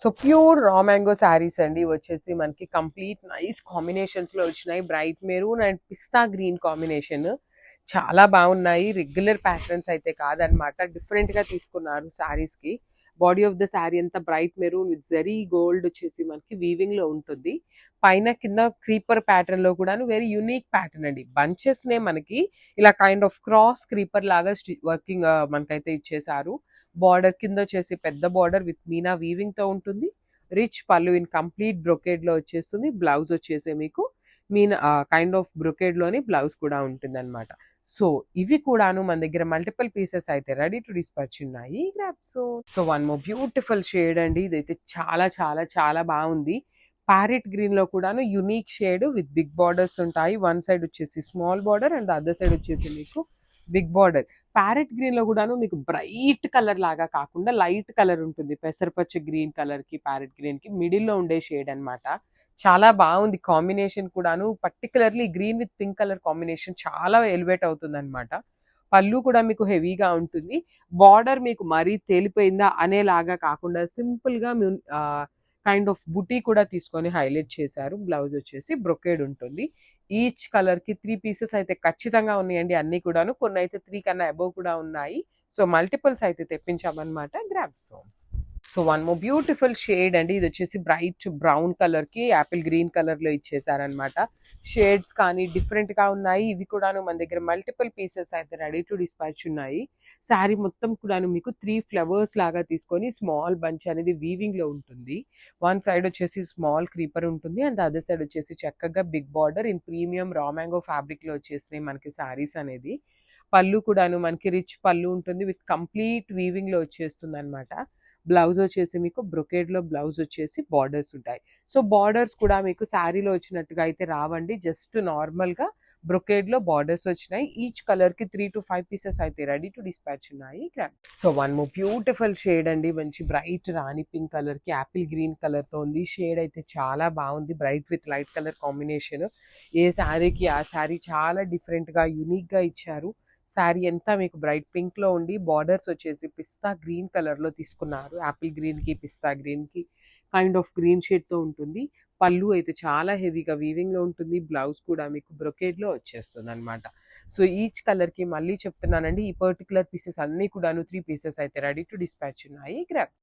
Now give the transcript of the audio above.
So pure raw mango saris అండి వచ్చేసి మనకి కంప్లీట్ నైస్ కాంబినేషన్స్ లో వచ్చినాయి. Bright maroon and pista green combination చాలా బాగున్నాయి. రెగ్యులర్ ప్యాటర్న్స్ అయితే కాదనమాట, డిఫరెంట్ గా తీసుకున్నారు శారీస్ కి. బాడీ ఆఫ్ ద శారీ అంతా bright maroon with zari gold వచ్చేసి మనకి వీవింగ్ లో ఉంటుంది. పైన కింద క్రీపర్ ప్యాటర్న్ లో కూడా వెరీ యూనిక్ ప్యాటర్న్ అండి. బంచెస్ నే మనకి ఇలా కైండ్ ఆఫ్ క్రాస్ క్రీపర్ లాగా వర్కింగ్ మనకైతే ఇచ్చేసారు. బార్డర్ కింద వచ్చేసి పెద్ద బార్డర్ విత్ మీనా వీవింగ్ తో ఉంటుంది. రిచ్ పళ్ళు ఇన్ కంప్లీట్ బ్రొకేడ్ లో వచ్చేస్తుంది. బ్లౌజ్ వచ్చేసి మీకు మీనా కైండ్ ఆఫ్ బ్రొకేడ్ లోని బ్లౌజ్ కూడా ఉంటుంది అనమాట. సో ఇవి కూడాను మన దగ్గర మల్టిపుల్ పీసెస్ అయితే రెడీ టు డిస్పాచ్ ఉన్నాయి. So one more beautiful shade అండి. ఇదైతే చాలా చాలా చాలా బాగుంది. ప్యారెట్ గ్రీన్ లో కూడాను unique shade with big borders ఉంటాయి. వన్ సైడ్ వచ్చేసి small border and other side వచ్చేసి మీకు బిగ్ బార్డర్. ప్యారెట్ గ్రీన్ లో కూడాను మీకు బ్రైట్ కలర్ లాగా కాకుండా లైట్ కలర్ ఉంటుంది. పెసరపచ్చ గ్రీన్ కలర్ కి ప్యారెట్ గ్రీన్ కి మిడిల్ లో ఉండే షేడ్ అన్నమాట. చాలా బాగుంది కాంబినేషన్ కూడాను. Particularly green with pink colour combination చాలా ఎలివేట్ అవుతుంది అనమాట. పళ్ళు కూడా మీకు హెవీగా ఉంటుంది. బార్డర్ మీకు మరీ తేలిపోయిందా అనేలాగా కాకుండా సింపుల్ గా కైండ్ ఆఫ్ బుటీ కూడా తీసుకొని హైలైట్ చేశారు. బ్లౌజ్ వచ్చేసి బ్రొకేడ్ ఉంటుంది. ఈచ్ కలర్ కి 3 పీసెస్ అయితే ఖచ్చితంగా ఉన్నాయండి. అన్ని కూడాను, కొన్ని అయితే 3 కన్నా అబోవ్ కూడా ఉన్నాయి. సో మల్టిపుల్స్ అయితే తెప్పించామన్నమాట. గ్రాబ్స్. So one more beautiful shade అండి. ఇది వచ్చేసి బ్రైట్ బ్రౌన్ కలర్ కి యాపిల్ గ్రీన్ కలర్ లో ఇచ్చేసారనమాట. షేడ్స్ కానీ డిఫరెంట్ గా ఉన్నాయి. ఇవి కూడాను మన దగ్గర మల్టిపుల్ పీసెస్ అయితే రెడీ టు డిస్పాచ్ ఉన్నాయి. శారీ మొత్తం కూడాను మీకు 3 ఫ్లవర్స్ లాగా తీసుకొని స్మాల్ బంచ్ అనేది వీవింగ్ లో ఉంటుంది. వన్ సైడ్ వచ్చేసి స్మాల్ క్రీపర్ ఉంటుంది అండ్ అదర్ సైడ్ వచ్చేసి చక్కగా big border in premium raw mango fabric లో వచ్చేసినాయి మనకి శారీస్ అనేది. పళ్ళు కూడాను మనకి రిచ్ పళ్ళు ఉంటుంది విత్ కంప్లీట్ వీవింగ్ లో వచ్చేస్తుంది అనమాట. బ్లౌజ్ వచ్చేసి మీకు బ్రొకేడ్ లో బ్లౌజ్ వచ్చేసి బార్డర్స్ ఉంటాయి. సో బార్డర్స్ కూడా మీకు శారీలో వచ్చినట్టుగా అయితే రావండి. జస్ట్ నార్మల్ గా బ్రొకేడ్ లో బార్డర్స్ వచ్చినాయి. ఈచ్ కలర్ కి 3 to 5 పీసెస్ అయితే రెడీ టు డిస్పాచ్ ఉన్నాయి. So one more beautiful shade అండి. మంచి బ్రైట్ రాణి పింక్ కలర్ కి యాపిల్ గ్రీన్ కలర్ తో ఉంది. షేడ్ అయితే చాలా బాగుంది. Bright with light colour combination. ఏ శారీకి ఆ శారీ చాలా డిఫరెంట్ గా యూనిక్ గా ఇచ్చారు. శారీ అంతా మీకు బ్రైట్ పింక్ లో ఉండి బార్డర్స్ వచ్చేసి పిస్తా గ్రీన్ కలర్ లో తీసుకున్నారు. యాపిల్ గ్రీన్ కి పిస్తా గ్రీన్ కి కైండ్ ఆఫ్ గ్రీన్ షేడ్ తో ఉంటుంది. పళ్ళు అయితే చాలా హెవీగా వీవింగ్ లో ఉంటుంది. బ్లౌజ్ కూడా మీకు బ్రొకేడ్ లో వచ్చేస్తుంది అనమాట. సో ఈచ్ కలర్ కి మళ్ళీ చెప్తున్నానండి, ఈ పర్టికులర్ పీసెస్ అన్ని కూడాను 3 పీసెస్ అయితే రెడీ టు డిస్పాచ్ ఉన్నాయి.